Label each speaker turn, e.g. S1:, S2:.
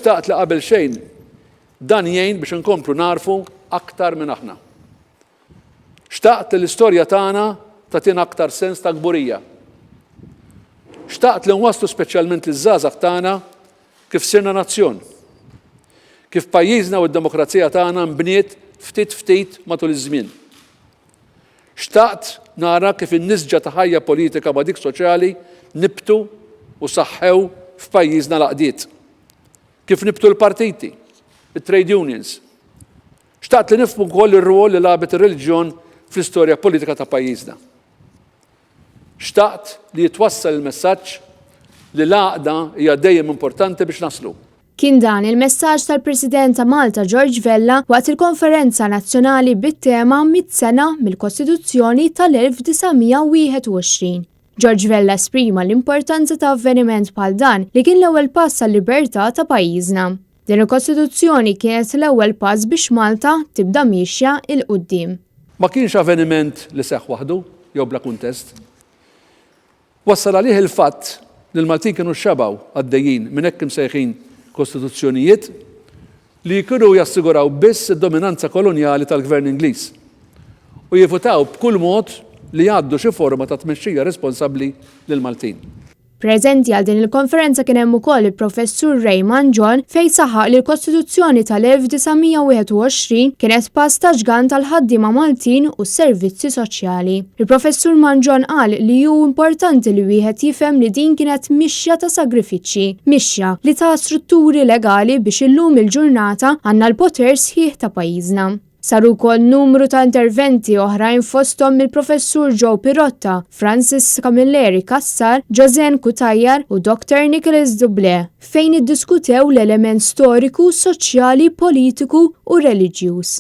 S1: xtaqt li qabel xejn dan jgħin biex inkomplu narfu aktar minn aħna. Xtaqt li l-istorja tagħna tagħtina aktar sens ta' gburija. Xtaqt li nwasslu speċjalment liż-żgħażagħ tagħna kif sirna nazzjon. Kif pajjiżna u d-demokrazija tagħna nbniet ftit matul iż-żmien. Xtaqt nara kif in-nisġa ta' ħajja politika ma' dik soċjali nibtu u saħħew f'pajjiżna l-għaqdiet. Kif nibtu l-partiti, it-trade unions. Xtaqt li nifhmu wkoll ir-rwol li lagħbet ir-reliġjon fl-istorja politika ta' pajjiżna. Xtaqt li jitwassal il-messaġġ li l-għaqda hija dejjem importanti biex naslu.
S2: Kien dan il-messaġġ tal-President ta' Malta George Vella waqt il-Konferenza Nazzjonali bit-tema 100 sena mill-Kostituzzjoni tal-1921. George Vella esprima l-importanza ta' avveniment bħal dan li kien l-ewwel pass għall-libertà ta' pajjiżna. Din il-Kostituzzjoni kienet l-ewwel pass biex Malta tibda mixja il qudiem.
S1: Ma kienx avveniment li seħħ waħdu jew bla kuntest. Wassal għalih il-fatt li l-Maltin kienu xabaw għaddejjin minn hekk imsejħin kostituzzjonijiet li kienu jassiguraw biss id-dominanza kolonjali tal-Gvern Ingliż u jivutaw b'kull mod li jgħaddu xi forma ta' tmexxija responsabbli lil Maltin.
S2: Preżenti għal din il-konferenza kien hemm ukoll il-Professur Raymond John fejn saħaq li l-Kostituzzjoni tal-1921 kienet pass ta' ġgan tal-ħaddiema Maltin u s-servizzi soċjali. Il-Professur Manjon qal li hu importanti li wieħed jifhem li din kienet mixja ta' sagrifiċċji, mixja li ta' strutturi legali biex illum il-ġurnata għandna l-poter sħiħ ta' pajjiżna. Saru wkoll numru ta' interventi oħrajn fosthom mill-Professur Joe Pirotta, Francis Camilleri Kassar, Josen Kutajjar u Dr. Nicholas Dublé fejn iddiskutew l-element storiku, soċjali, politiku u reliġjuż.